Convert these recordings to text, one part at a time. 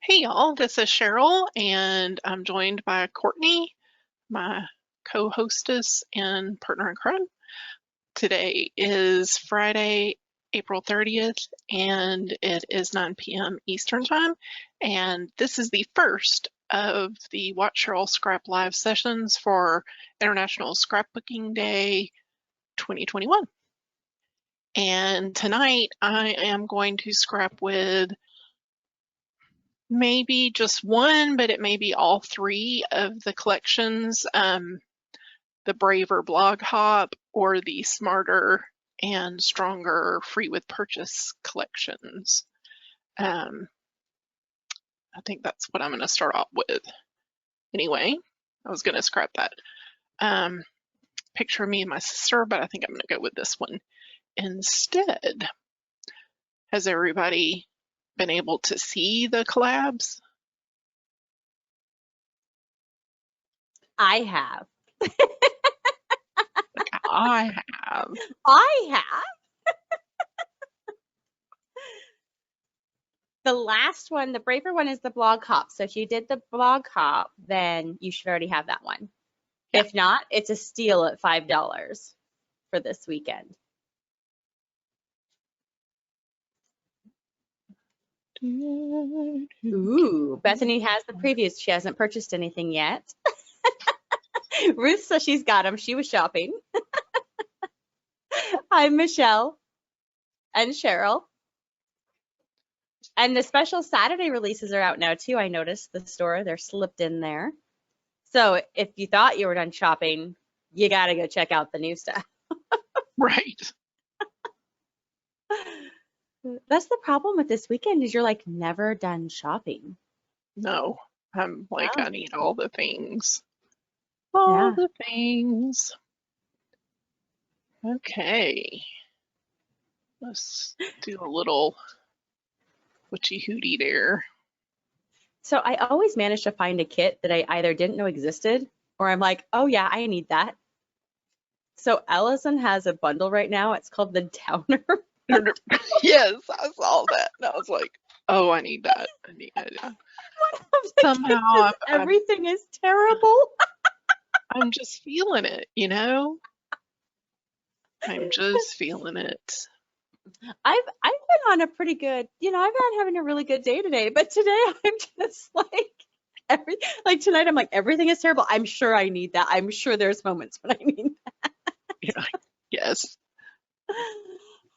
Hey y'all, this is Cheryl, and I'm joined by Courtney, my co-hostess and partner in crime. Today is Friday, April 30th, and it is 9 p.m. Eastern Time, and this is the first of the Watch Cheryl Scrap Live sessions for International Scrapbooking Day 2021. And tonight I am going to scrap with maybe just one, but it may be all three of the collections, the Braver Blog Hop or the Smarter and Stronger Free with Purchase collections. I think that's what I'm going to start off with. Anyway, I was going to scrap that picture of me and my sister, but I think I'm going to go with this one instead. Has everybody been able to see the collabs? I have. I have. I have. The last one, the Braver one, is the Blog Hop. So if you did the Blog Hop, then you should already have that one. Yeah. If not, it's a steal at $5 for this weekend. Ooh, Bethany has the previews. She hasn't purchased anything yet. Ruth says she's got them. She was shopping. Hi, Michelle and Cheryl. And the special Saturday releases are out now too. I noticed the store, they're slipped in there. So if you thought you were done shopping, you got to go check out the new stuff. Right. That's the problem with this weekend is you're like never done shopping. No, I'm like, I need all the things. All the things. Okay. Let's do a little witchy hootie there. So I always manage to find a kit that I either didn't know existed or I'm like, oh yeah, I need that. So Allison has a bundle right now. It's called the Downer. Yes, I saw that. And I was like, oh, I need that. I need that. Somehow everything is terrible. I'm just feeling it, you know? I'm just feeling it. I've been on a pretty good, I've been having a really good day today, but today I'm just like tonight I'm like, everything is terrible. I'm sure I need that. I'm sure there's moments when I need that. Yeah, yes.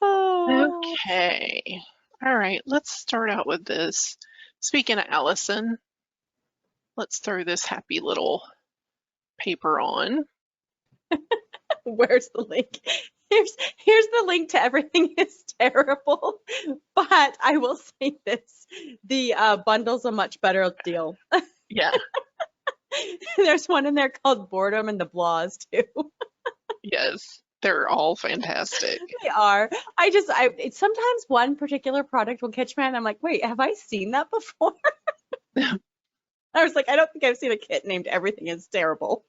Oh. Okay. All right, let's start out with this. Speaking of Allison, let's throw this happy little paper on. Where's the link? Here's the link to Everything is Terrible, but I will say this, the bundle's a much better deal. Yeah. There's one in there called Boredom and the Blahs too. Yes, they're all fantastic. They are. It's sometimes one particular product will catch my eye and I'm like, wait, have I seen that before? I was like, I don't think I've seen a kit named Everything is Terrible.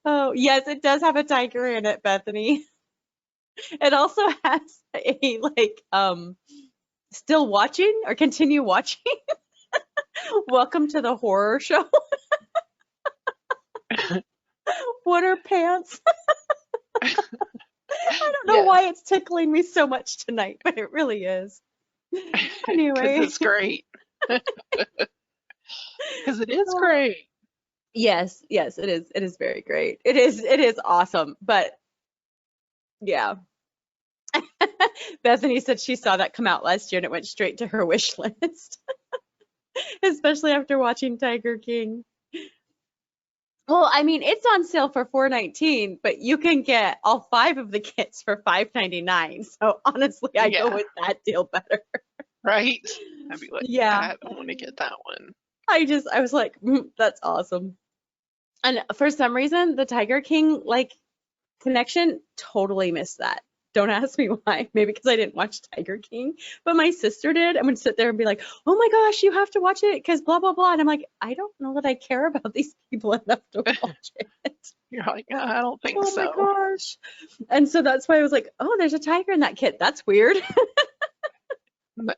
Oh, yes, it does have a tiger in it, Bethany. It also has a still watching or continue watching. Welcome to the horror show. What are pants? I don't know why it's tickling me so much tonight, but it really is. Anyway. It's great. Because it is great. Yes, it is. It is very great. It is awesome. But yeah. Bethany said she saw that come out last year and it went straight to her wish list. Especially after watching Tiger King. Well, I mean, it's on sale for $4.19, but you can get all 5 of the kits for $5.99. So honestly, I go with that deal better. Right? I'd be like, yeah, I want to get that one. I was like, that's awesome. And for some reason, the Tiger King connection totally missed that. Don't ask me why. Maybe because I didn't watch Tiger King, but my sister did. I'm gonna sit there and be like, oh my gosh, you have to watch it because blah blah blah. And I'm like, I don't know that I care about these people enough to watch it. You're like, I don't think so. Oh my gosh. And so that's why I was like, oh, there's a tiger in that kit. That's weird.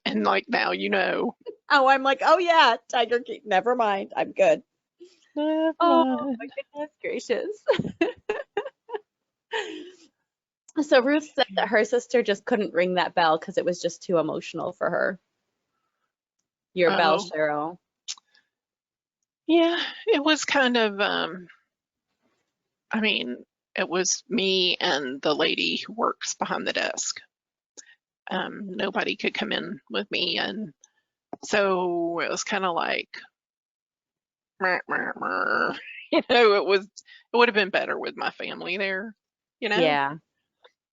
And now you know. Oh, I'm like, oh yeah, Tiger King. Never mind. I'm good. Never Oh my mind. goodness gracious. So Ruth said that her sister just couldn't ring that bell because it was just too emotional for her. Your bell, Oh, Cheryl. yeah, it was kind of, I mean, it was me and the lady who works behind the desk. Nobody could come in with me, and so it was kind of like, meh, meh, meh. It would have been better with my family there, you know. Yeah.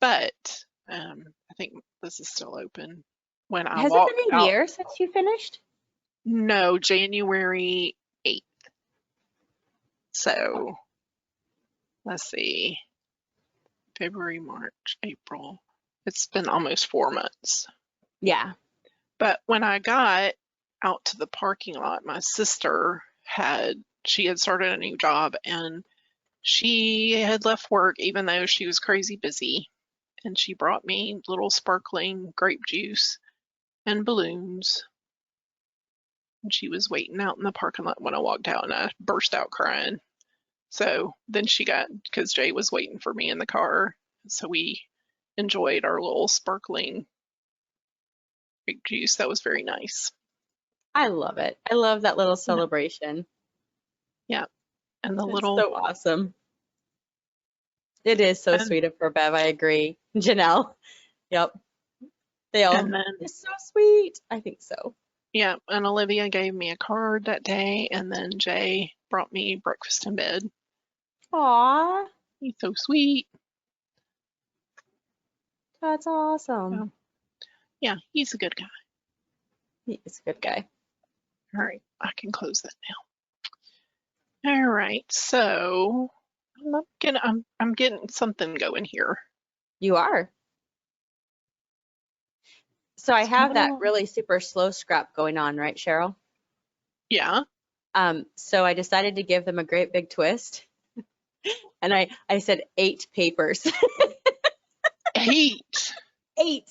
But I think this is still open. When I Has it walked been a out, year since you finished? no, January 8th. So let's see, February, March, April. It's been almost 4 months. Yeah. But when I got out to the parking lot, my sister she had started a new job and she had left work even though she was crazy busy. And she brought me little sparkling grape juice and balloons. And she was waiting out in the parking lot when I walked out and I burst out crying. So then because Jay was waiting for me in the car. So we enjoyed our little sparkling grape juice. That was very nice. I love it. I love that little Yeah. celebration. Yeah. And the It's little, so awesome. It is so and, sweet of her, Bev. I agree. Janelle. Yep. They and all, then, it's so sweet. I think so. yeah. And Olivia gave me a card that day. And then Jay brought me breakfast in bed. Aw, He's so sweet. that's awesome. So, yeah, he's a good guy. He is a good guy. All right. I can close that now. All right. So I'm getting something going here. You are. So I It's have coming that along. really super slow scrap going on, right, Cheryl? Yeah. So I decided to give them a great big twist. And I said 8 papers. 8. 8.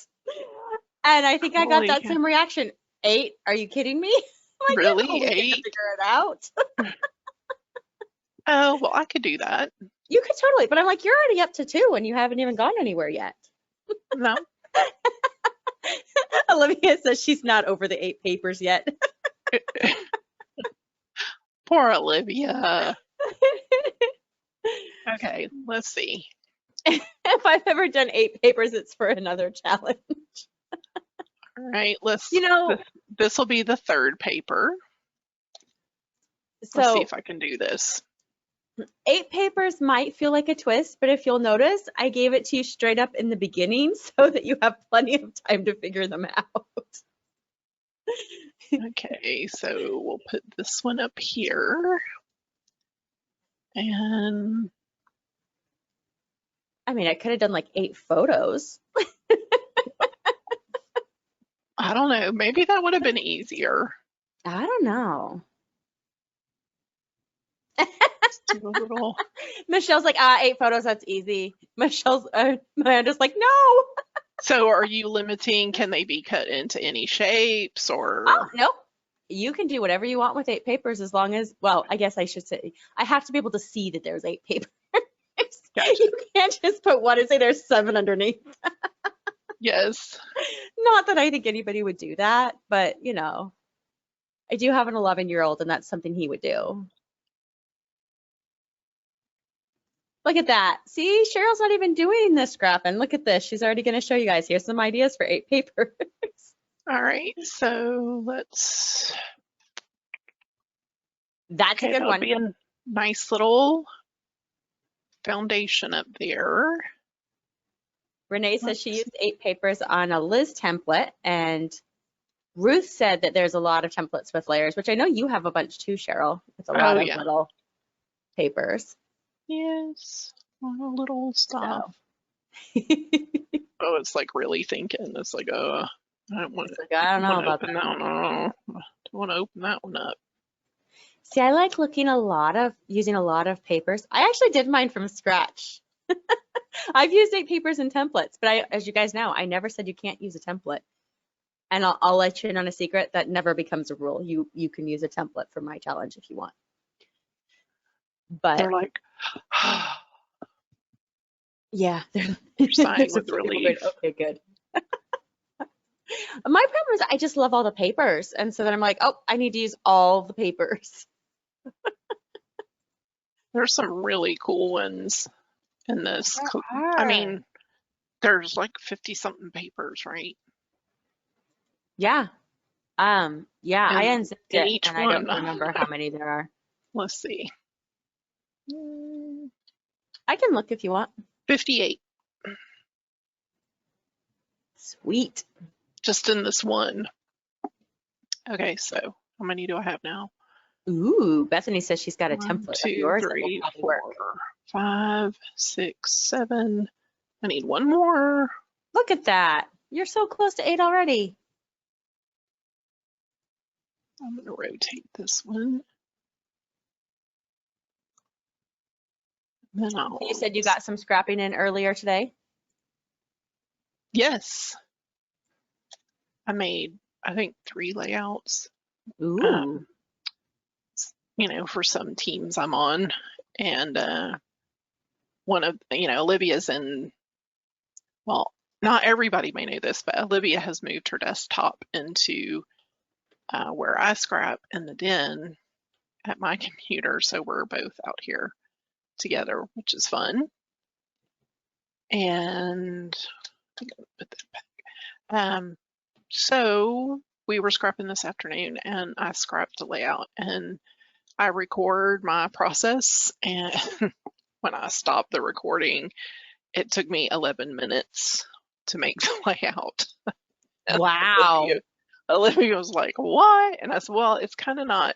And I think I got Holy that cow. same reaction. 8? Are you kidding me? I'm like, there's no Really? way to 8? figure it out. Oh, well, I could do that. You could totally, but I'm like, you're already up to 2 and you haven't even gone anywhere yet. No. Olivia says she's not over the 8 papers yet. Poor Olivia. Okay, let's see. If I've ever done 8 papers, it's for another challenge. All right, You know, this will be the third paper. Let's see so if I can do this. 8 papers might feel like a twist, but if you'll notice, I gave it to you straight up in the beginning so that you have plenty of time to figure them out. Okay, so we'll put this one up here. And I mean, I could have done like 8 photos. I don't know, maybe that would have been easier. I don't know. Do a little. Michelle's like, 8 photos, that's easy. Amanda's like, no. So are you limiting, can they be cut into any shapes Oh, or? nope. You can do whatever you want with 8 papers as long as, well, I guess I should say, I have to be able to see that there's 8 papers. Gotcha. You can't just put one and say there's 7 underneath. Yes. Not that I think anybody would do that, but you know, I do have an 11-year-old and that's something he would do. Look at that. See, Cheryl's not even doing this scrapping. Look at this. She's already going to show you guys. Here's some ideas for 8 papers. All right, so let's. That's Okay, a good that'll one. be a nice little foundation up there. Renee says she used 8 papers on a Liz template, and Ruth said that there's a lot of templates with layers, which I know you have a bunch too, Cheryl. It's a lot of Yeah. little papers. Yes, a little stuff. So. Oh, it's like really thinking. It's like, I don't want It's like, I don't know about open that. that one. I don't want to open that one up. See, I like using a lot of papers. I actually did mine from scratch. I've used 8 papers and templates, but as you guys know, I never said you can't use a template. And I'll let you in on a secret that never becomes a rule. You can use a template for my challenge if you want. But They're like, yeah, you're sighing there's a with few people going, relief. okay, good. My problem is I just love all the papers. And so then I'm like, oh, I need to use all the papers. There's some really cool ones in this. There I are. mean, there's like 50 something papers, right? Yeah. Yeah, I And unzipped in it each and I don't one, remember how many there are. let's see, mm, I can look if you want. 58 Sweet. just in this one. Okay, so how many do I have now? Ooh, Bethany says she's got a 1, template of 2, yours that will 3, probably 4, work. 5, 6, 7. I need one more. Look at that. You're so close to 8 already. I'm going to rotate this one. Then You said you got some scrapping in earlier today? Yes, I made, I think, 3 layouts. Ooh. For some teams I'm on, and one of, Olivia's in, well, not everybody may know this, but Olivia has moved her desktop into where I scrap in the den at my computer, so we're both out here together, which is fun. And I think I'll put that back. So we were scrapping this afternoon, and I scrapped the layout, and I record my process, and when I stopped the recording, it took me 11 minutes to make the layout. And Wow. Olivia was like, what? And I said, well, it's kind of not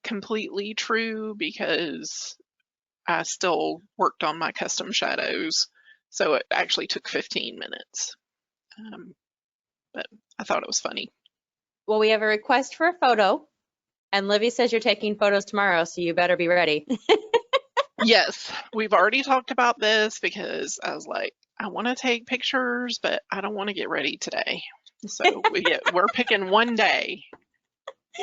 completely true because I still worked on my custom shadows. So it actually took 15 minutes. But I thought it was funny. Well, we have a request for a photo, and Livy says you're taking photos tomorrow, so you better be ready. Yes, we've already talked about this because I was like, I want to take pictures, but I don't want to get ready today. So we're picking one day.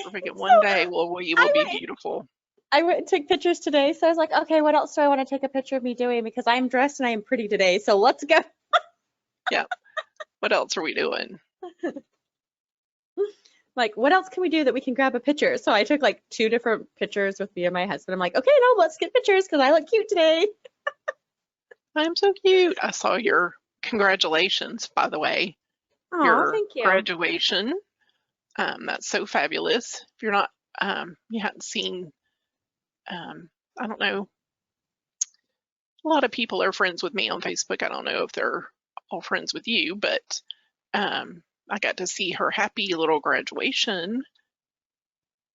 We're picking one day. Well, we will be beautiful. I went and took pictures today, so I was like, okay, what else do I want to take a picture of me doing? Because I'm dressed and I am pretty today, so let's go. Yeah. What else are we doing? Like, what else can we do that we can grab a picture? So I took like 2 different pictures with me and my husband. I'm like, okay, no, let's get pictures because I look cute today. I'm so cute. I saw your congratulations, by the way. Oh, Your thank you. graduation. That's so fabulous. If you're not, you hadn't seen, I don't know, a lot of people are friends with me on Facebook. I don't know if they're all friends with you, but I got to see her happy little graduation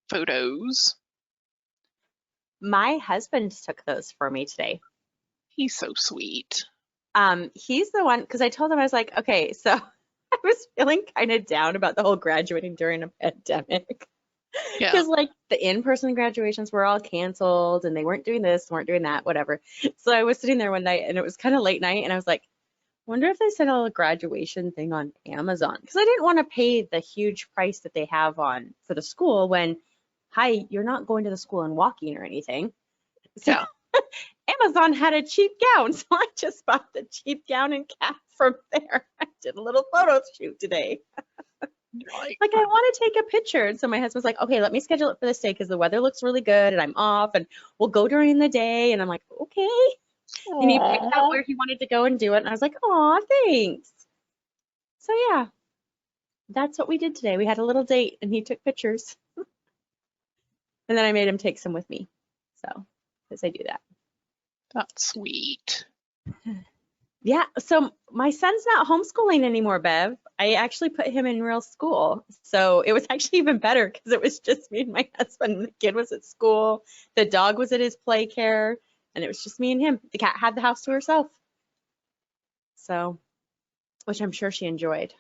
photos. My husband took those for me today. He's so sweet. He's the one, because I told him, I was like, okay, so I was feeling kind of down about the whole graduating during a pandemic. Yeah. Because like the in-person graduations were all canceled and they weren't doing this, weren't doing that, whatever. So I was sitting there one night and it was kind of late night and I was like, wonder if they sell a graduation thing on Amazon, because I didn't want to pay the huge price that they have on for the school when, hi, you're not going to the school and walking or anything. So Yeah. Amazon had a cheap gown, so I just bought the cheap gown and cap from there. I did a little photo shoot today. Like, I want to take a picture. And so my husband's like, okay, let me schedule it for this day because the weather looks really good and I'm off and we'll go during the day. And I'm like, okay. And he picked out where he wanted to go and do it. And I was like, aw, thanks. So yeah, that's what we did today. We had a little date and he took pictures. And then I made him take some with me. So, because I do that. That's sweet. Yeah, so my son's not homeschooling anymore, Bev. I actually put him in real school. So it was actually even better because it was just me and my husband. The kid was at school. The dog was at his play care. And it was just me and him. The cat had the house to herself. So, which I'm sure she enjoyed.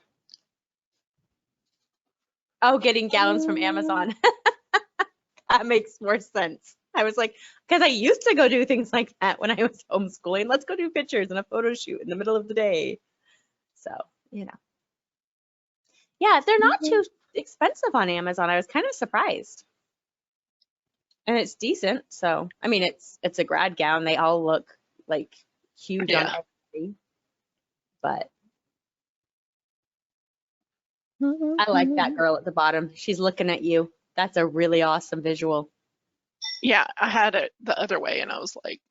Oh, getting gowns from Amazon. That makes more sense. I was like, because I used to go do things like that when I was homeschooling. Let's go do pictures and a photo shoot in the middle of the day. So, Yeah, they're not Mhm. too expensive on Amazon. I was kind of surprised. And it's decent. So, I mean, it's a grad gown. They all look like huge on Yeah. everything, but I like that girl at the bottom. She's looking at you. That's a really awesome visual. Yeah, I had it the other way and I was like,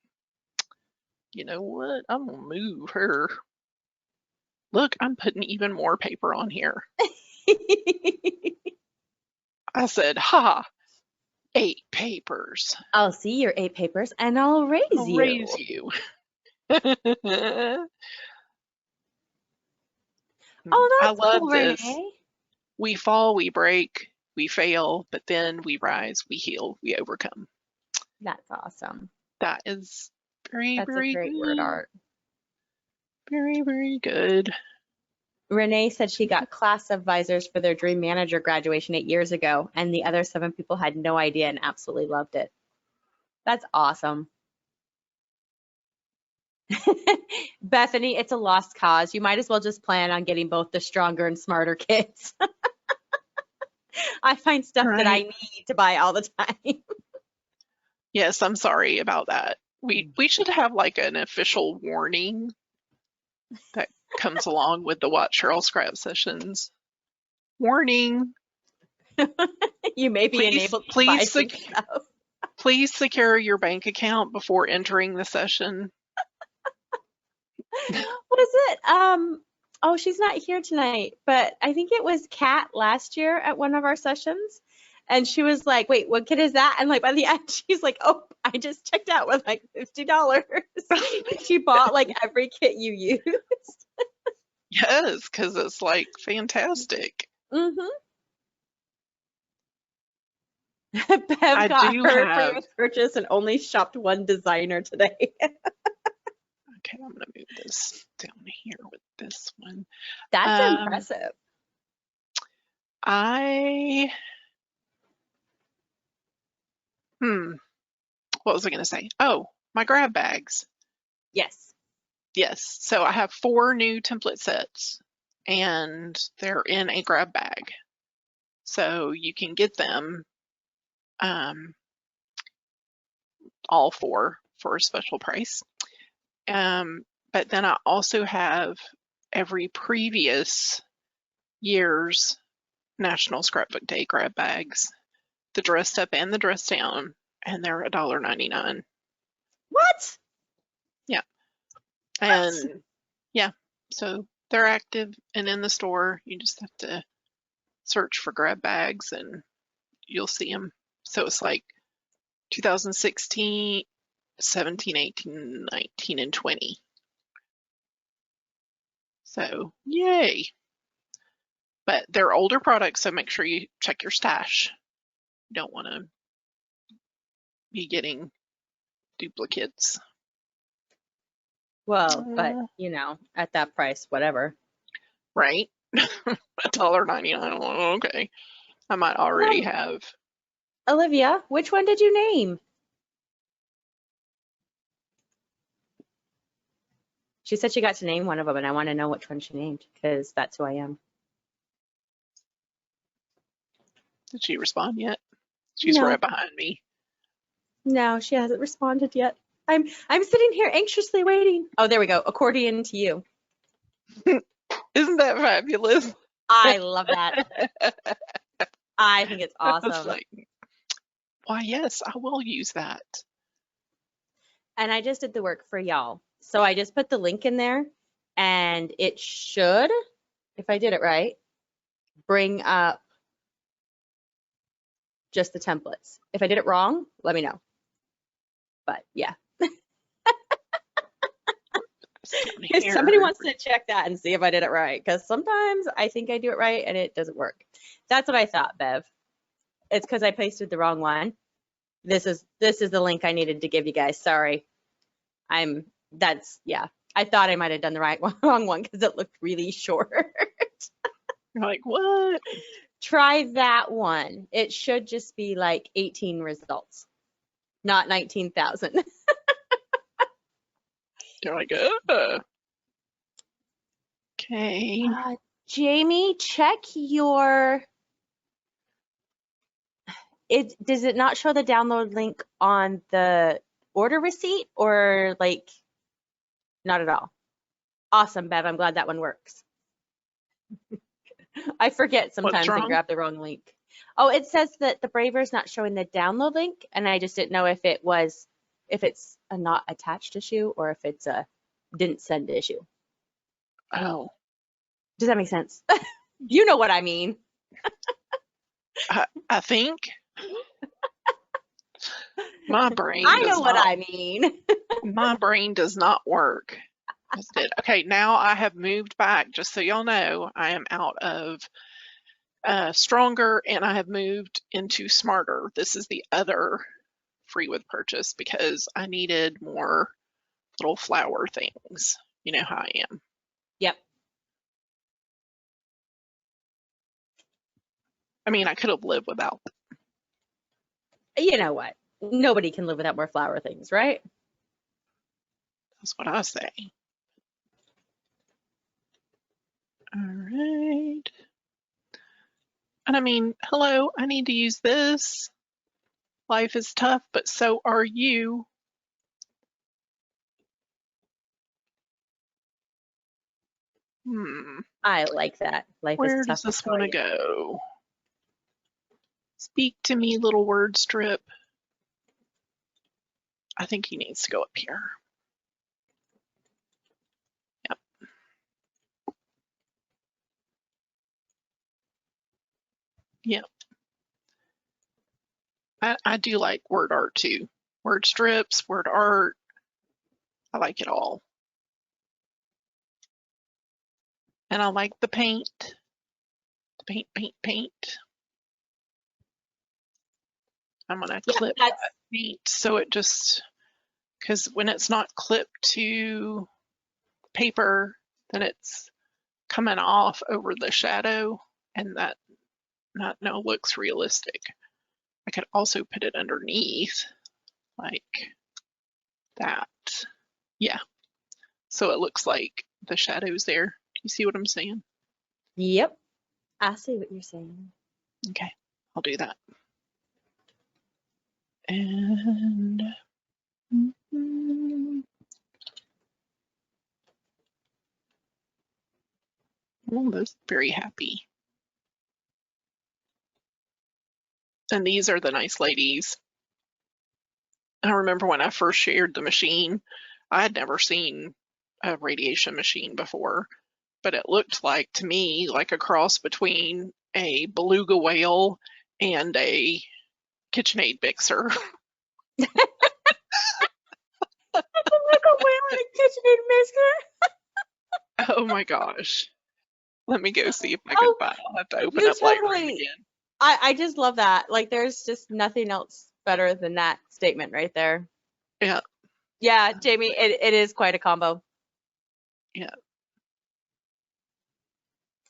you know what? I'm gonna move her. Look, I'm putting even more paper on here. I said, ha, 8 papers. I'll see your 8 papers and I'll raise I'll raise you. you. Oh, I that's love cool, this. Renee. We fall, we break, we fail, but then we rise, we heal, we overcome. That's awesome. That is very, That's a very great word good. art. Very, very good. Renee said she got class advisors for their dream manager graduation 8 years ago, and the other 7 people had no idea and absolutely loved it. That's awesome. Bethany, it's a lost cause. You might as well just plan on getting both the stronger and smarter kids. I find stuff that I Right. need to buy all the time. Yes, I'm sorry about that. We should have like an official warning that comes along with the Watch Cheryl scrap sessions. Warning, You may be please enabled to buy please some stuff. please secure your bank account before entering the session. What is it? Oh, she's not here tonight, but I think it was Kat last year at one of our sessions. And she was like, wait, what kit is that? And like by the end, she's like, oh, I just checked out with like $50. She bought like every kit you used. Yes, because it's like fantastic. Mm-hmm. Bev I got do her have, previous purchase and only shopped one designer today. okay, I'm gonna move this down here with this one. That's Um, impressive. I, what was I gonna say? Oh, my grab bags. Yes. Yes, so I have 4 new template sets and they're in a grab bag. So you can get them um, all 4 for a special price. But then I also have every previous year's National Scrapbook Day grab bags, the dressed up and the dressed down, and they're $1.99. What? Yeah. What? And yeah, so they're active and in the store. You just have to search for grab bags and you'll see them. So it's like 2016, 17, 18, 19, and 20. So yay. But they're older products, so make sure you check your stash. You don't want to be getting duplicates. Well, but you know, at that price, whatever. Right? $1.99. Okay. I might already have. Olivia, which one did you name? She said she got to name one of them, and I want to know which one she named because that's who I am. Did she respond yet? She's No, right behind me. no, she hasn't responded yet. I'm sitting here anxiously waiting. Oh, there we go. Accordion to you. Isn't that fabulous? I love that. I think it's I was awesome. like, why, yes, I will use that. And I just did the work for y'all. So I just put the link in there, and it should, if I did it right, bring up just the templates. If I did it wrong, let me know. But yeah. If somebody wants to check that and see if I did it right, because sometimes I think I do it right and it doesn't work. That's what I thought, Bev. It's because I pasted the wrong one. This is the link I needed to give you guys. Sorry. Yeah. I thought I might have done the wrong one because it looked really short. You're like, what? Try that one. It should just be like 18 results, not 19,000. You're like, okay. Jamie, check your, does it not show the download link on the order receipt or like not at all? Awesome, Bev. I'm glad that one works. I forget What's sometimes and wrong? grab the wrong link. Oh, it says that the Braver is not showing the download link, and I just didn't know if it's a not attached issue or if it's a didn't send issue. Oh, Does that make sense? You know what I mean. I think my brain I does know what not. I mean. My brain does not work as it did. Okay, now I have moved back. Just so y'all know, I am out of Stronger, and I have moved into Smarter. This is the other free with purchase because I needed more little flower things. You know how I am. Yep. I mean, I could have lived without them. You know what? Nobody can live without more flower things, right? That's what I say. All right. And I mean, hello, I need to use this. Life is tough, but so are you. I like that. Life is Where tough, does but this so want are to you. go? Speak to me, little word strip. I think he needs to go up here. Yep. Yep. I do like word art too. Word strips, word art. I like it all. And I like the paint. Paint, paint, paint. I'm going to Yeah, clip that's that paint so it just, because when it's not clipped to paper, then it's coming off over the shadow, and that not no looks realistic. I could also put it underneath like that. Yeah. So it looks like the shadow's there. Do you see what I'm saying? yep. I see what you're saying. Okay, I'll do that. And I'm almost very happy. And these are the nice ladies. I remember when I first shared the machine, I had never seen a radiation machine before, but it looked like to me like a cross between a beluga whale and a KitchenAid mixer. Like a whale in a KitchenAid mixer. Oh my gosh. Let me go see if I can Oh, find. I'll have to open you up Lightroom totally. again. I just love that. Like, there's just nothing else better than that statement right there. Yeah, Yeah, Jamie, it is quite a combo. yeah.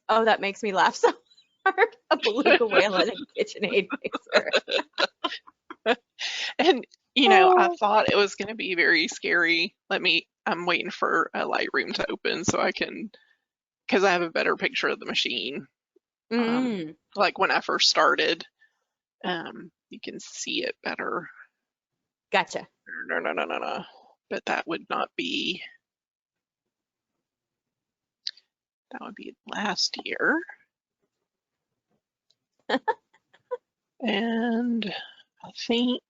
Oh, that makes me laugh so hard. A beluga whale in a KitchenAid mixer. And I Oh. thought it was going to be very scary. I'm waiting for a Lightroom to open so I can, because I have a better picture of the machine. Like when I first started, you can see it better. Gotcha. No. But that would be last year. And I think,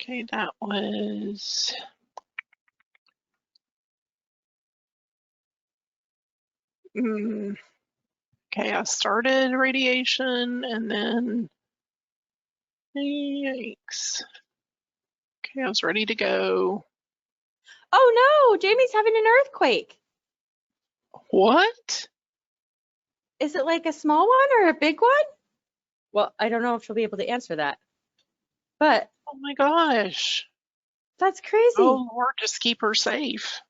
okay, that was, okay, I started radiation and then, yikes. Okay, I was ready to go. Oh no, Jamie's having an earthquake. What? Is it like a small one or a big one? Well, I don't know if she'll be able to answer that. But Oh my gosh. that's crazy. Oh Lord, just keep her safe.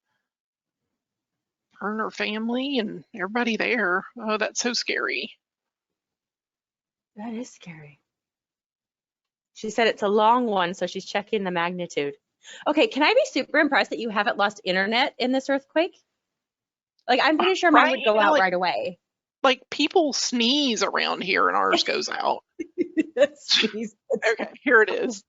Her and her family and everybody there. Oh, that's so scary. That is scary. She said it's a long one, so she's checking the magnitude. Okay, can I be super impressed that you haven't lost internet in this earthquake? Like, I'm pretty sure mine Right? would go out right away. Like people sneeze around here and ours goes out. Sneeze. Okay, here it is.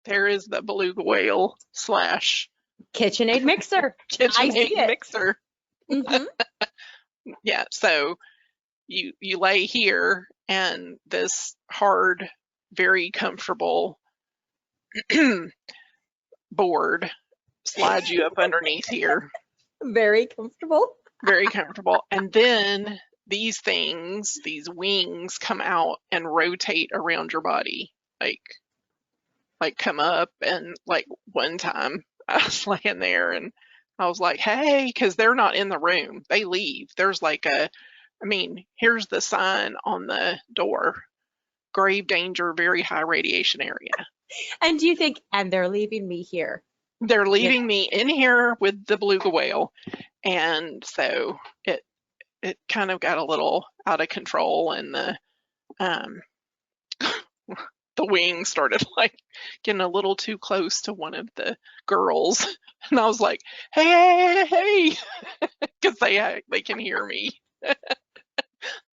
There is the beluga whale slash KitchenAid mixer. I see KitchenAid it. mixer. Mm-hmm. Yeah, so you lay here and this hard, very comfortable board slides you up underneath here. Very comfortable. Very comfortable. And then these things, these wings come out and rotate around your body. Like come up, and like one time I was laying there and I was like, hey, because they're not in the room. They leave. There's like here's the sign on the door. Grave danger, very high radiation area. And do you think, and they're leaving me here? They're leaving me in here with the beluga whale. And so it kind of got a little out of control, and um the wing started like getting a little too close to one of the girls, and I was like, hey, because they can hear me.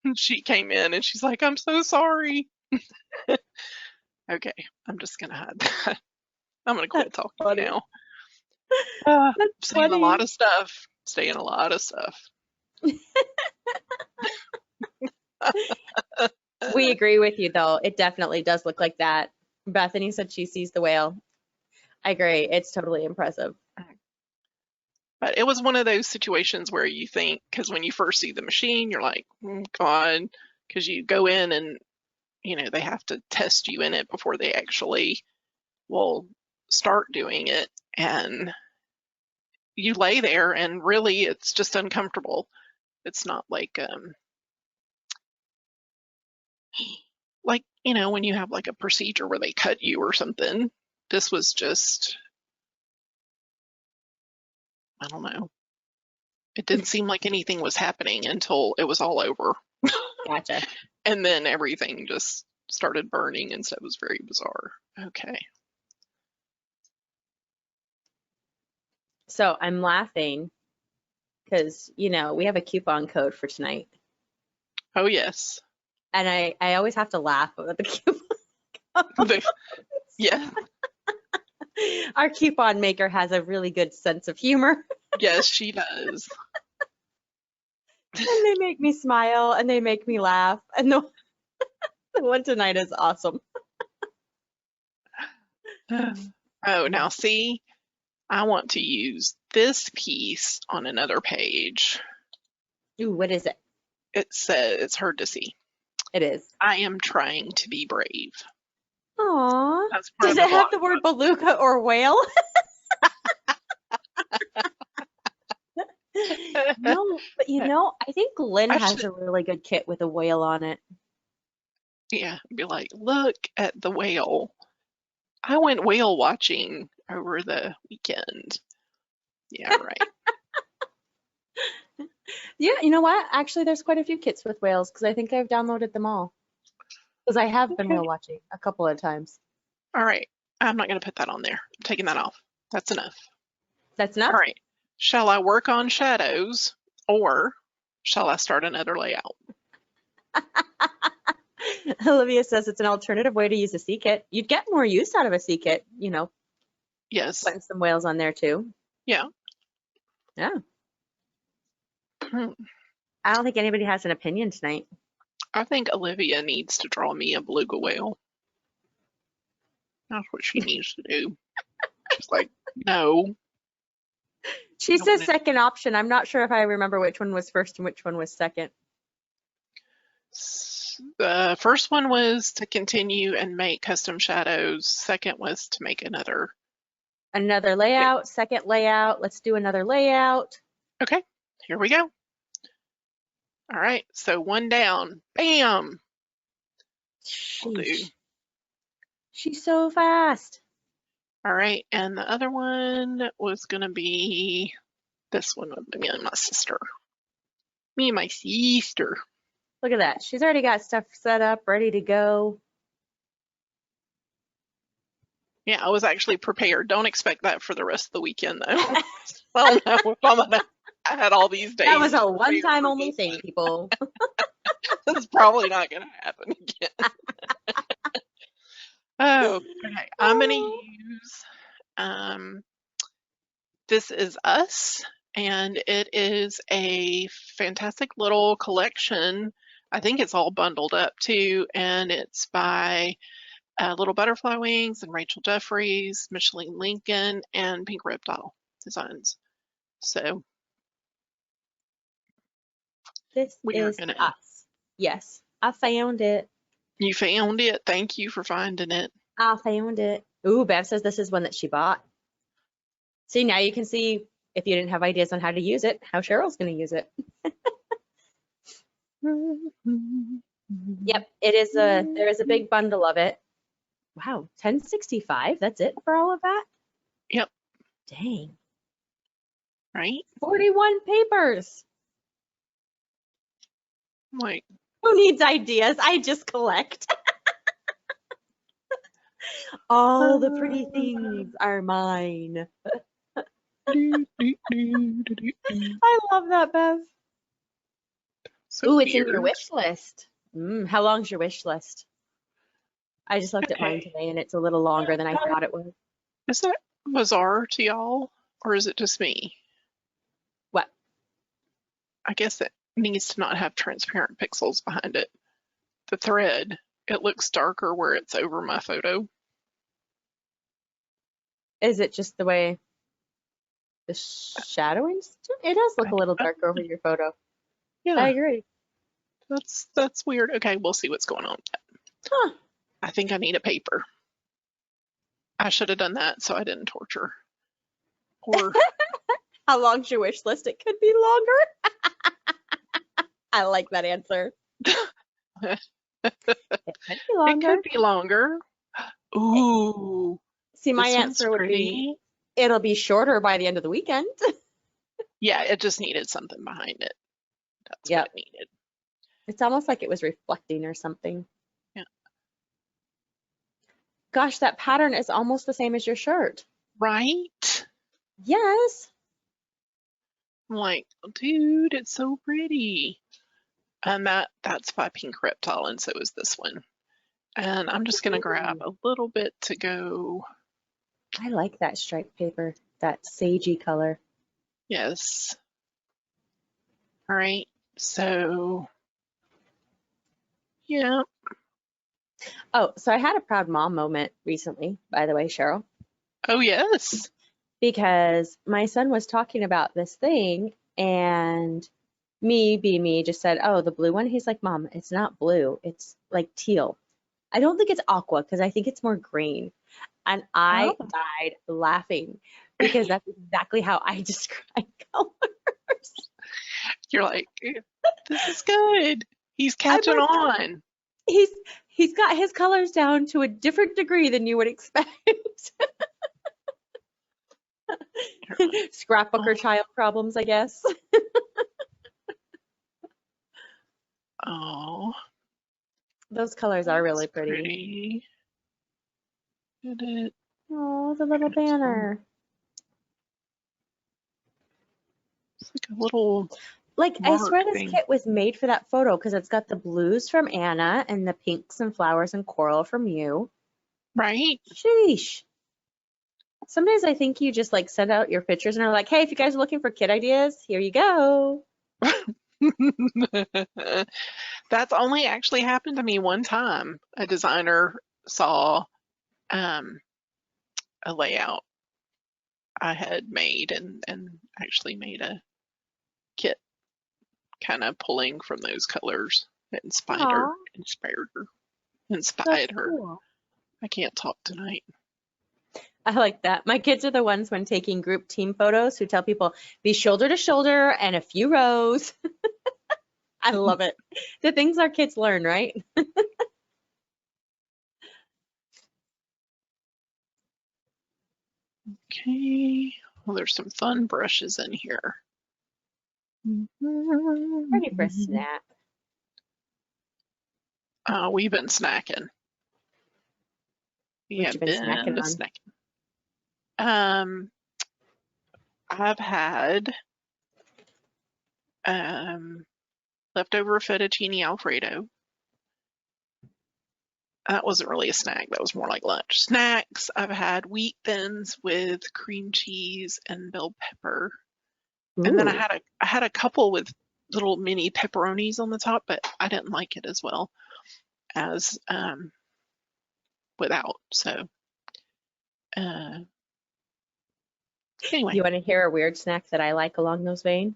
And she came in and she's like, I'm so sorry. Okay, I'm just gonna hide that. I'm gonna quit talking Funny. now. That's Saying a funny. lot of stuff, saying a lot of stuff. We agree with you, though. It definitely does look like that. Bethany said she sees the whale. I agree. It's totally impressive. But it was one of those situations where you think, because when you first see the machine, you're like, God, because you go in and, they have to test you in it before they actually will start doing it. And you lay there and really it's just uncomfortable. It's not like, when you have like a procedure where they cut you or something. This was just, I don't know. It didn't seem like anything was happening until it was all over. Gotcha. And then everything just started burning, and so it was very bizarre. Okay. So I'm laughing because, we have a coupon code for tonight. Oh, yes. And I always have to laugh about the coupon. Yeah. Our coupon maker has a really good sense of humor. Yes, she does. And they make me smile and they make me laugh. And the one tonight is awesome. Oh, now see, I want to use this piece on another page. Ooh, what is it? It says, it's hard to see. It is. I am trying to be brave. Aww. That's part Does of it have the word beluga or whale? No, but I think Lynn has a really good kit with a whale on it. Yeah, be like, look at the whale. I went whale watching over the weekend. Yeah, right. Yeah, you know what? Actually, there's quite a few kits with whales because I think I've downloaded them all. Because I have been whale watching a couple of times. All right. I'm not going to put that on there. I'm taking that off. That's enough. That's enough? All right. Shall I work on shadows, or shall I start another layout? Olivia says it's an alternative way to use a C kit. You'd get more use out of a C kit, Yes. putting some whales on there too. Yeah. Yeah. I don't think anybody has an opinion tonight. I think Olivia needs to draw me a beluga whale. That's what she needs to do. She's like, no. She says second option. I'm not sure if I remember which one was first and which one was second. The first one was to continue and make custom shadows. Second was to make another layout. Second layout. Let's do another layout. Okay, here we go. All right, so one down. Bam. She's so fast. All right, and the other one was gonna be this one with me and my sister. Me and my sister. Look at that. She's already got stuff set up, ready to go. Yeah, I was actually prepared. Don't expect that for the rest of the weekend, though. I don't know if I'm gonna. I had all these That days was to a prepare one-time for only this thing, one. people. This is probably not gonna happen again. Oh, okay. I'm gonna Oh, use um, This Is Us, and it is a fantastic little collection. I think it's all bundled up too, and it's by Little Butterfly Wings and Rachel Jefferies, Micheline Lincoln, and Pink Reptile Designs. So this we are is gonna. us. Yes, I found it. You found it. Thank you for finding it. I found it. Ooh, Bev says this is one that she bought. See, now you can see if you didn't have ideas on how to use it, how Cheryl's going to use it. Yep, there is a big bundle of it. Wow, 1065. That's it for all of that? Yep. Dang. Right. 41 papers. Like. Who needs ideas? I just collect. All the pretty things are mine. I love that, Bev. So Ooh, it's in your weird. wish list. How long's your wish list? I just looked at mine Okay. today and it's a little longer than I thought it was. Is that bizarre to y'all, or is it just me? What? I guess it needs to not have transparent pixels behind it. The thread, it looks darker where it's over my photo. Is it just the way the shadowing? It does look a little I- darker over your photo. I yeah, agree. that's weird. Okay, we'll see what's going on with that. Huh. I think I need a paper. I should have done that so I didn't torture. Or How long's your wish list? It could be longer. I like that answer. It could be it longer. could be longer. Ooh, See, my this one's answer would be pretty. it'll be shorter by the end of the weekend. Yeah, it just needed something behind it. That's what Yep. it needed. It's almost like it was reflecting or something. Yeah. Gosh, that pattern is almost the same as your shirt. Right? Yes. I'm like, dude, it's so pretty. And that's by Pink Reptile, and so is this one. And I'm just gonna grab Ooh, a little bit to go. I like that striped paper, that sagey color. Yes. All right. So yeah. Oh, so I had a proud mom moment recently, by the way, Cheryl, Oh yes. because my son was talking about this thing and me being me just said, oh, the blue one. He's like, Mom, it's not blue. It's like teal. I don't think it's aqua because I think it's more green. And I Oh, died laughing because that's exactly how I describe colors. you're like, this is good. He's I'm catching like, on. he's he's got his colors down to a different degree than you would expect. You're like, Scrapbooker oh, child problems, I guess. oh, Those colors are that's really pretty. pretty. Get it? Oh, the little It's banner. like a little Like, I mark swear this thing, kit was made for that photo because it's got the blues from Anna and the pinks and flowers and coral from you. right? Sheesh. Some days I think you just like send out your pictures and are like, hey, if you guys are looking for kit ideas, here you go. That's only actually happened to me one time. A designer saw um, a layout I had made and actually made a kit kind of pulling from those colors. It Aw, that's inspired her. cool. I can't talk tonight. I like that. My kids are the ones when taking group team photos who tell people be shoulder to shoulder and a few rows. I love it. The things our kids learn, right? Okay. Well, there's some fun brushes in here. Ready for a snack. We've been snacking. Yeah, What you been snacking on? snacking. I've had um leftover fettuccine Alfredo. That wasn't really a snack, that was more like lunch. Snacks, I've had wheat thins with cream cheese and bell pepper. And then Ooh, I had a couple with little mini pepperonis on the top, but I didn't like it as well as without. So uh, anyway, you want to hear a weird snack that I like along those veins?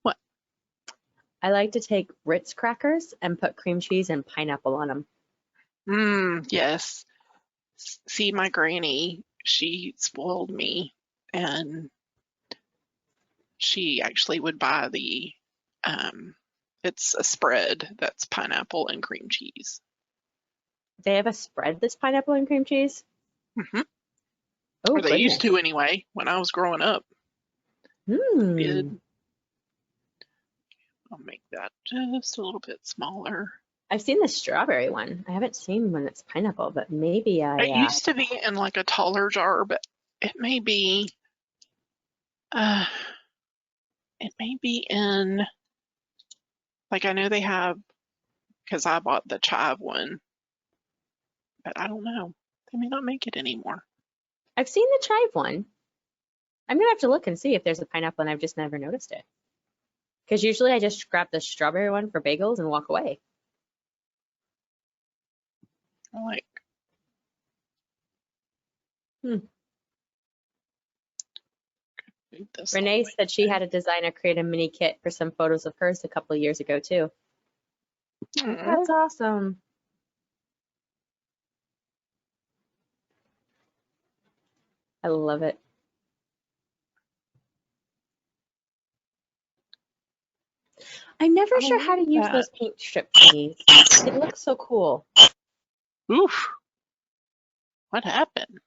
what? I like to take Ritz crackers and put cream cheese and pineapple on them. Yes. See, my granny, she spoiled me, and she actually would buy um, it's a spread that's pineapple and cream cheese. They have a spread that's pineapple and cream cheese. Hmm. Oh, Or they used goodness. to anyway, when I was growing up. Hmm. Did I'll make that just a little bit smaller. I've seen the strawberry one. I haven't seen one that's pineapple, but maybe It I, used to be in like a taller jar, but it may be uh it may be in, like, I know they have, because I bought the chive one, but I don't know. They may not make it anymore. I've seen the chive one. I'm gonna have to look and see if there's a pineapple and I've just never noticed it. Because usually I just grab the strawberry one for bagels and walk away. I like Hmm. move this all the Renee way said she down. had a designer create a mini kit for some photos of hers a couple of years ago too. Aw. That's awesome. I love it. I'm never I sure like how to use that. those paint strip thingies. They look so cool. Oof, what happened?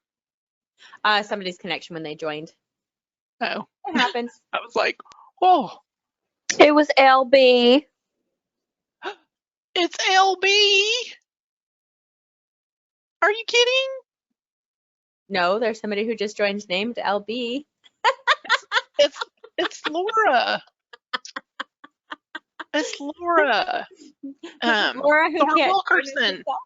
Somebody's connection when they joined. Oh, It happens. I was like, oh, It was LB. it's LB. Are you kidding? No, there's somebody who just joined named LB. It's it's Laura. It's Laura. Laura who Laura can't join us Wilkerson. herself.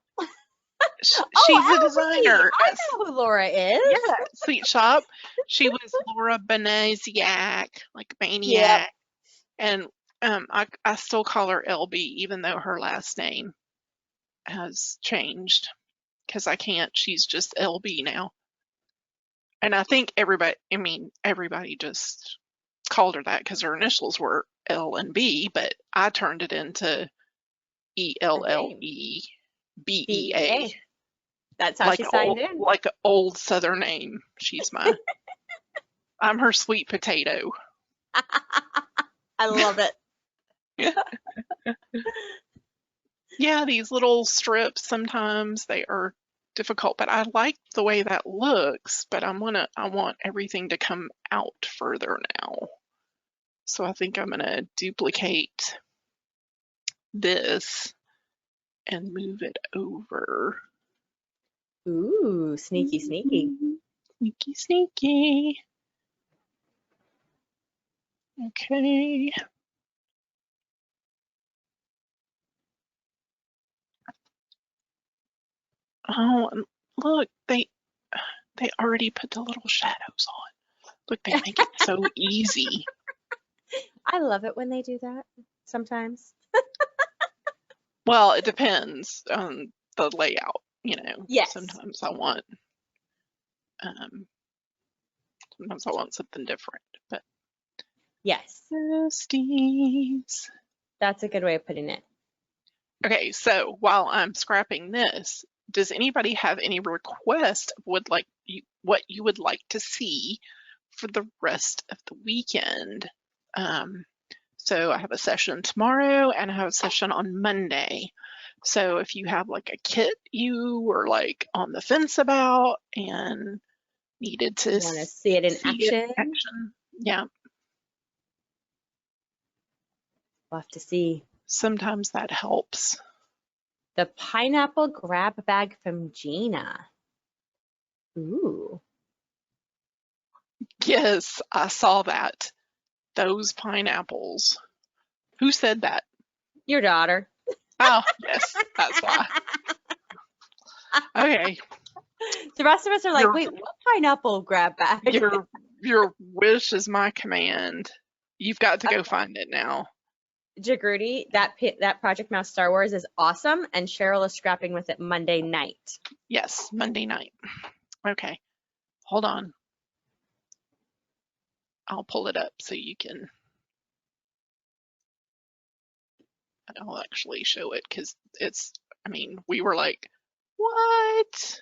She's a Oh, LB. designer I at, know who Laura is. yeah, at Sweet Shop. She was Laura Benaziac, like Yep. Maniac. And I still call her LB, even though her last name has changed, because I can't. She's just LB now. And I think everybody just called her that because her initials were L and B, but I turned it into A name. ELLEBEA, BEA. That's how she signed in. like an old Southern name. I'm her sweet potato. I love it. Yeah, these little strips, sometimes they are difficult, but I like the way that looks, but I want everything to come out further now. So I think I'm gonna duplicate this and move it over. Ooh, sneaky, sneaky. Sneaky, sneaky. Okay. Oh, and look, they already put the little shadows on. Look, they make it so easy. I love it when they do that sometimes. Well, it depends on the layout, Yes. um, sometimes I want something different, but Yes. besties. That's a good way of putting it. Okay, so while I'm scrapping this, does anybody have any request of what you would like to see for the rest of the weekend? So I have a session tomorrow and I have a session on Monday. So if you have like a kit you were like on the fence about and needed to Want to see it in action? Yeah, We'll have to see. sometimes that helps. The pineapple grab bag from Gina. Ooh. Yes, I saw that. Those pineapples. Who said that? Your daughter. Oh, yes, that's why. Okay, The rest of us are like, your wait, what pineapple grab bag? your wish is my command. You've got to go find it now. Jagruti, that Project Mouse Star Wars is awesome, and Cheryl is scrapping with it Monday night. Yes, Monday night. Okay, hold on. I'll pull it up so you can. I'll actually show it because it's. I mean, we were like, what?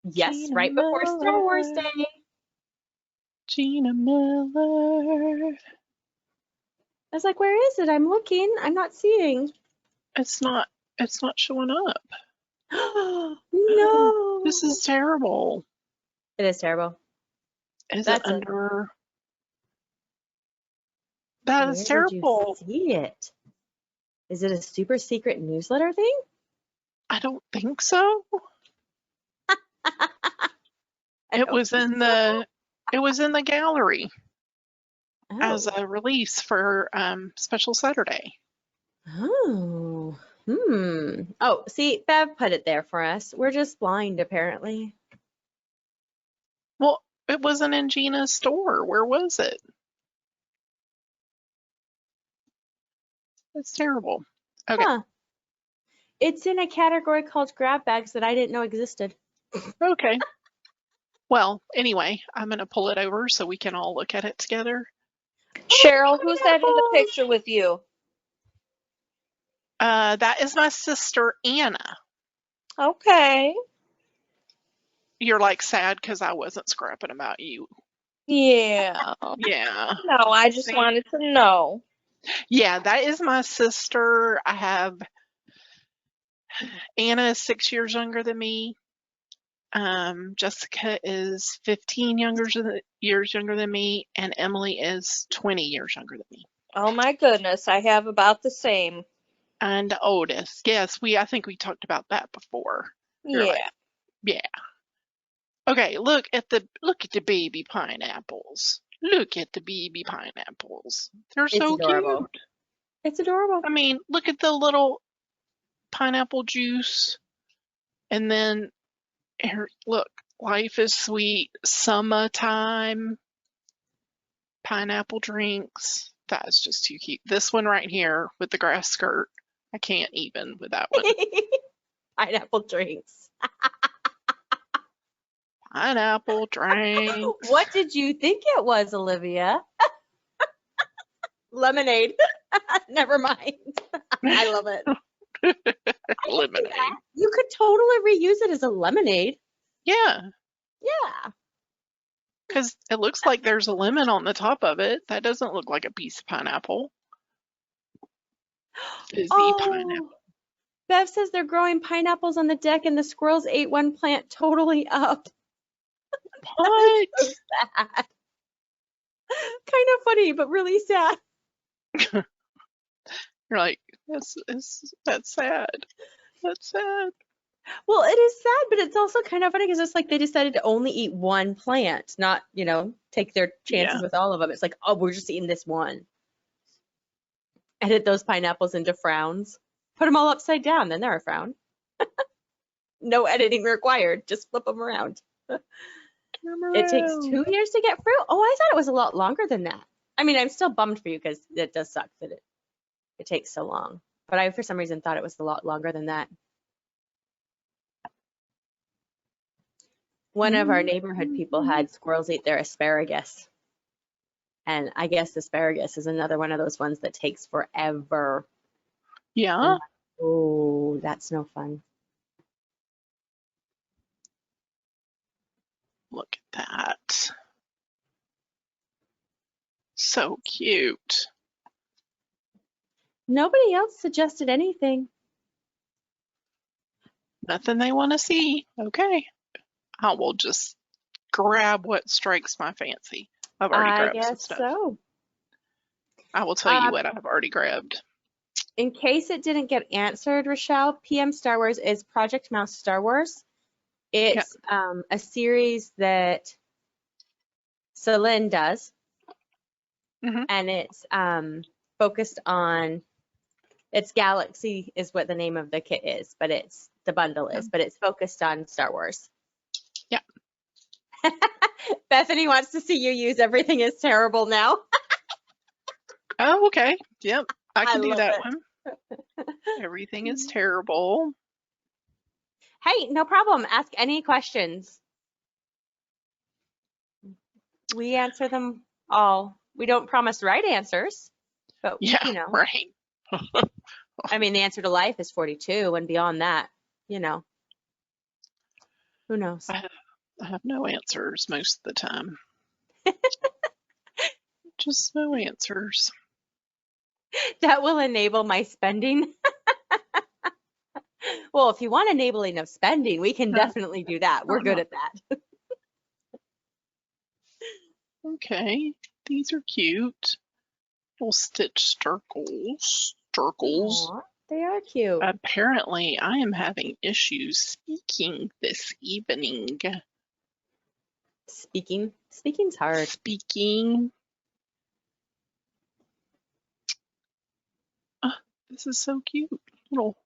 Yes, Gina right before Star Wars Miller. Day. Gina Miller. I was like, where is it? I'm looking. I'm not seeing. It's not showing up. No. This is terrible. It is terrible. Is That's it it. under? That Where is did terrible. you see it? Is it a super secret newsletter thing? I don't think so. It was in the gallery as a release for Special Saturday. Oh. Oh, see, Bev put it there for us. We're just blind, apparently. Well, it wasn't in Gina's store. Where was it? It's terrible. Okay. Huh. It's in a category called grab bags that I didn't know existed. Okay. Well, anyway, I'm going to pull it over so we can all look at it together. Cheryl, who's that in the picture with you? That is my sister, Anna. Okay. You're like sad because I wasn't scrapping about you. Yeah. Yeah. No, I just wanted to know. Yeah, that is my sister. I have Anna is 6 years younger than me. Jessica is 15 years younger than me, and Emily is 20 years younger than me. Oh my goodness, I have about the same. And the oldest, yes, I think we talked about that before. You're Yeah. like, yeah. Okay, look at the baby pineapples. Look at the baby pineapples. They're so adorable. cute. It's adorable. I mean, look at the little pineapple juice. And then here, look, life is sweet, summertime, pineapple drinks. That is just too cute. This one right here with the grass skirt, I can't even with that one. Pineapple drinks. Pineapple drinks. What did you think it was, Olivia? Lemonade. Never mind. I love it. Lemonade. You could totally reuse it as a lemonade. Yeah, Yeah. because it looks like there's a lemon on the top of it. That doesn't look like a piece of pineapple. Fizzy pineapple. Bev says they're growing pineapples on the deck and the squirrels ate one plant totally up. What? So sad. Kind of funny, but really sad. You're like, that's sad. That's sad. Well, it is sad, but it's also kind of funny because it's like they decided to only eat one plant, not, take their chances with all of them. It's like, oh, we're just eating this one. Edit those pineapples into frowns. Put them all upside down, then they're a frown. No editing required. Just flip them around. It takes 2 years to get fruit. Oh, I thought it was a lot longer than that. I mean, I'm still bummed for you because it does suck that it takes so long. But I, for some reason, thought it was a lot longer than that. One of our neighborhood people had squirrels eat their asparagus. And I guess asparagus is another one of those ones that takes forever. Yeah. Oh, that's no fun. Look at that. So cute. Nobody else suggested anything. Nothing they want to see. Okay. I will just grab what strikes my fancy. I've already grabbed some stuff. So. I will tell you what I've already grabbed. In case it didn't get answered, Rochelle, PM Star Wars is Project Mouse Star Wars. It's a series that Celine does, Mhm. and it's focused on, it's Galaxy is what the name of the kit is, but it's the bundle is, but it's focused on Star Wars. Yeah. Bethany wants to see you use Everything is Terrible now. Oh, okay. Yep. I can do love that it. one. Everything is terrible. Hey, no problem. Ask any questions. We answer them all. We don't promise right answers, but Yeah, you know, right. I mean, the answer to life is 42, and beyond that, you know, who knows? I have no answers most of the time. Just no answers. That will enable my spending. Well, if you want enabling of spending, we can definitely do that. We're good at that. Okay, these are cute. Little stitch circles. Aw, they are cute. Apparently, I am having issues speaking this evening. Speaking's hard. Speaking. This is so cute. Little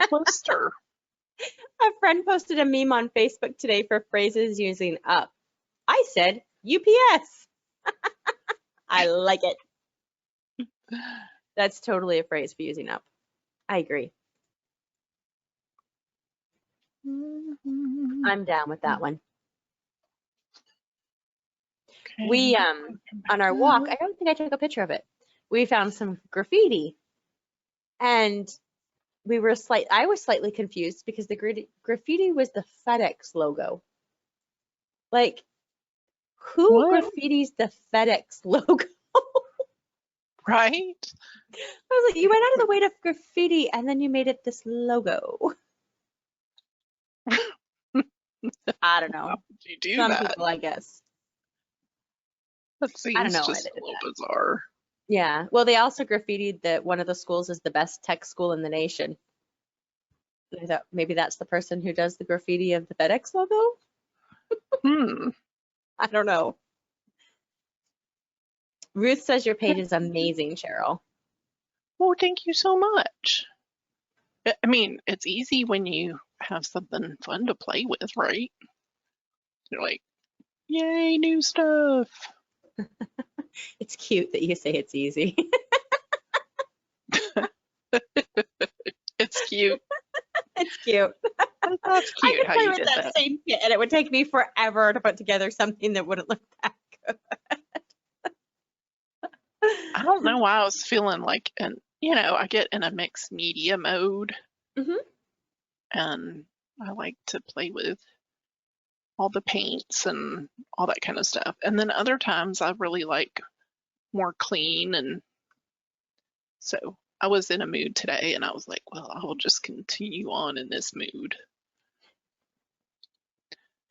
cluster. A friend posted a meme on Facebook today for phrases using up. I said UPS. I like it. That's totally a phrase for using up. I agree. I'm down with that one. Okay. We on our walk, I don't think I took a picture of it. We found some graffiti, and I was slightly confused because the graffiti was the FedEx logo. Like, who What? graffitis the FedEx logo? Right? I was like, you went out of the way to graffiti, and then you made it this logo. I don't know. How would you do Some that? people, I guess. That seems I don't know why just they a did little that. bizarre. Yeah. Well, they also graffitied that one of the schools is the best tech school in the nation. I thought maybe that's the person who does the graffiti of the FedEx logo. I don't know. Ruth says your page is amazing, Cheryl. Well, thank you so much. I mean, it's easy when you have something fun to play with, right? You're like, yay, new stuff. It's cute that you say it's easy. It's cute. It's cute. That's I cute could how play you with did that that. same kit, and it would take me forever to put together something that wouldn't look that good. I don't know why I was feeling like, I get in a mixed media mode, Mhm. and I like to play with all the paints and all that kind of stuff. And then other times I really like more clean, and so I was in a mood today, and I was like, well, I will just continue on in this mood.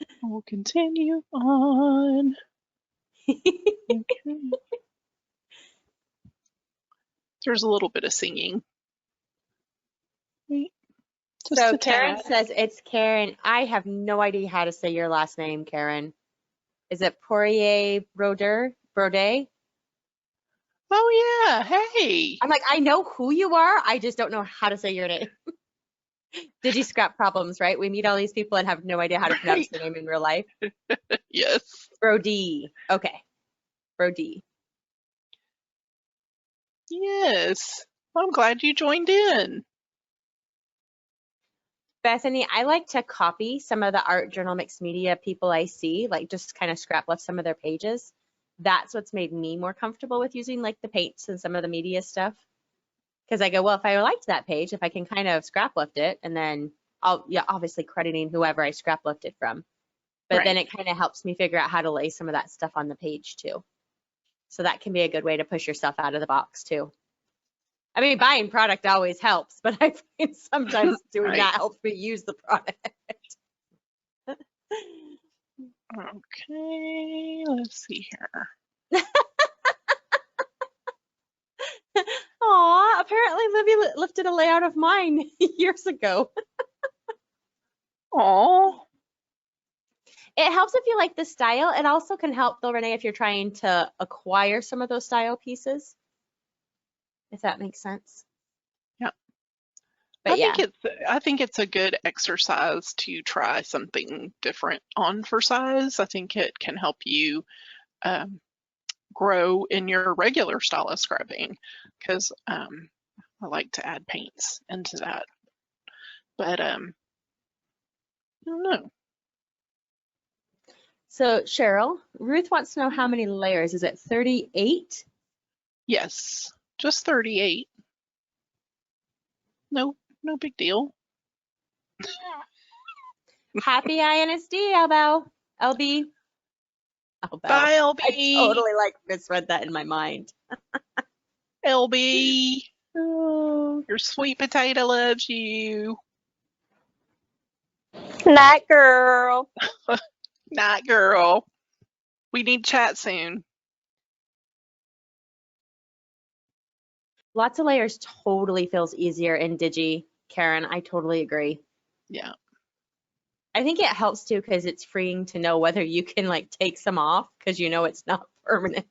I will continue on. Okay. There's a little bit of singing. Just So a Karen tad. says it's Karen. I have no idea how to say your last name, Karen. Is it Poirier Brode? Oh yeah, hey. I'm like, I know who you are. I just don't know how to say your name. Digi scrap problems, right? We meet all these people and have no idea how to pronounce their name in real life. Yes. Brody. Okay. Brody. Yes. I'm glad you joined in. Bethany, I like to copy some of the art journal mixed media people I see, like just kind of scrap lift some of their pages. That's what's made me more comfortable with using like the paints and some of the media stuff. Because I go, well, if I liked that page, if I can kind of scrap lift it, and then obviously crediting whoever I scrap lifted from. But then it kind of helps me figure out how to lay some of that stuff on the page too. So that can be a good way to push yourself out of the box too. I mean, buying product always helps, but I find sometimes doing that helps me use the product. Okay, let's see here. Aw, apparently Libby lifted a layout of mine years ago. Oh, It helps if you like the style. It also can help though, Renee, if you're trying to acquire some of those style pieces, if that makes sense. yeah. But yeah, I think it's a good exercise to try something different on for size. I think it can help you grow in your regular style of scrubbing because I like to add paints into that. But I don't know. so Cheryl, Ruth wants to know how many layers. Is it 38? Yes, just 38. No, no big deal. Happy iNSD, Elbow. LB. Elbow. Bye, I LB. totally like misread that in my mind. LB, Oh. your sweet potato loves you. Night girl. Night girl. We need to chat soon. Lots of layers totally feels easier in Digi, Karen. I totally agree. Yeah. I think it helps too because it's freeing to know whether you can like take some off because you know it's not permanent.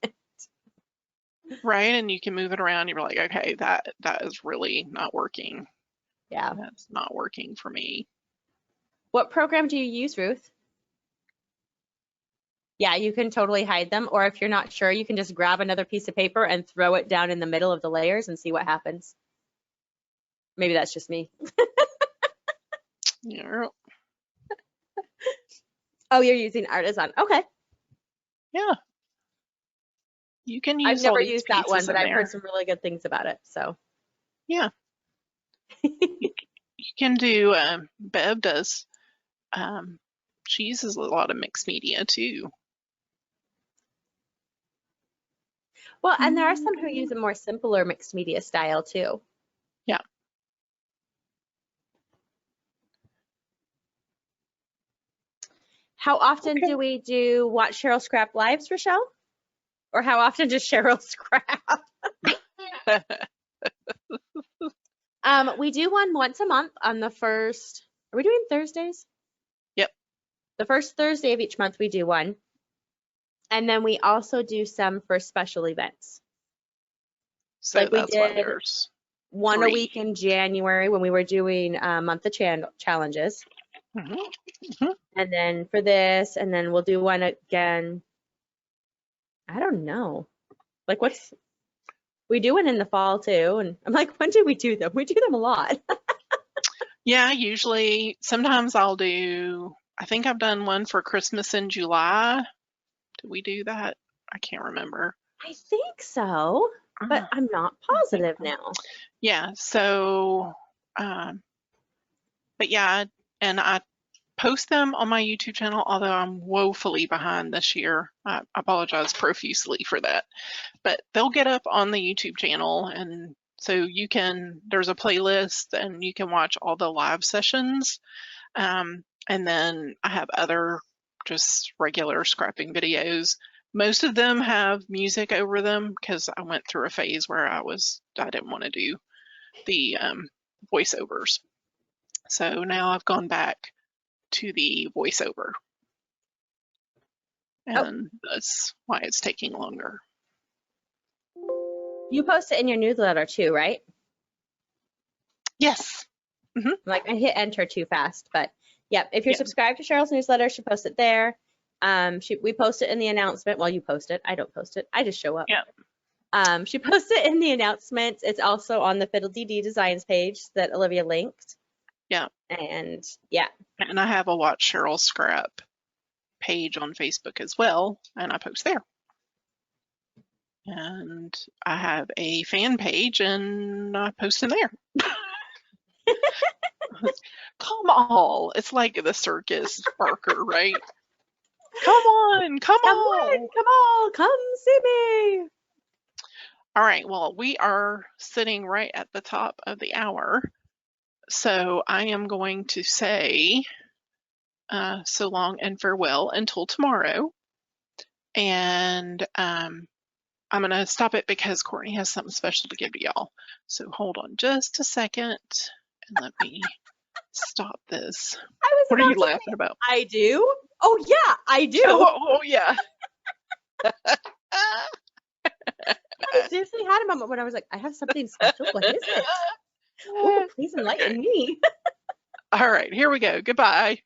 Right, and you can move it around. You're like, okay, that is really not working. Yeah. That's not working for me. What program do you use, Ruth? Yeah, you can totally hide them. Or if you're not sure, you can just grab another piece of paper and throw it down in the middle of the layers and see what happens. Maybe that's just me. Yeah. Oh, you're using Artisan. Okay. Yeah. You can use I've never all these used that one, pieces but in I've there. heard some really good things about it. So Yeah. You can do, Bev does, she uses a lot of mixed media too. well, and there are some who use a more simpler mixed media style too. Yeah. How often Okay. do we do Watch Cheryl Scrap Lives, Rochelle? Or how often does Cheryl scrap? We do one once a month on the first, are we doing Thursdays? Yep. The first Thursday of each month we do one. And then we also do some for special events. So Like we that's why did there's one a 3. week in January when we were doing month of challenges. Mhm. And then for this, and then we'll do one again. I don't know. Like we do one in the fall too. And I'm like, when do we do them? We do them a lot. Yeah, usually, sometimes I'll do, I think I've done one for Christmas in July. Did we do that? I can't remember. I think so, but I'm not positive now. Yeah, so, but yeah, and I post them on my YouTube channel, although I'm woefully behind this year. I apologize profusely for that, but they'll get up on the YouTube channel, and so there's a playlist and you can watch all the live sessions. And then I have other just regular scrapping videos. Most of them have music over them because I went through a phase where I didn't want to do the voiceovers. So now I've gone back to the voiceover, and that's why it's taking longer. You post it in your newsletter too, right? Yes. Like I hit enter too fast, but yep. If you're Yeah. subscribed to Cheryl's newsletter, she posts it there. We post it in the announcement. Well, you post it. I don't post it. I just show up. Yeah. She posts it in the announcements. It's also on the Fiddle DD Designs page that Olivia linked. Yeah. And yeah. And I have a Watch Cheryl Scrap page on Facebook as well, and I post there. And I have a fan page, and I post in there. Come on, it's like the circus Barker, right? Come on, come on. Come see me. All right, well, we are sitting right at the top of the hour, so I am going to say so long and farewell until tomorrow. And I'm going to stop it because Courtney has something special to give to y'all. So hold on just a second and let me Stop this. I was What are you about to say, laughing about? I do. Oh yeah, I do. Oh, yeah. I seriously had a moment when I was like, I have something special. What is it? Oh, please enlighten me. All right, here we go. Goodbye.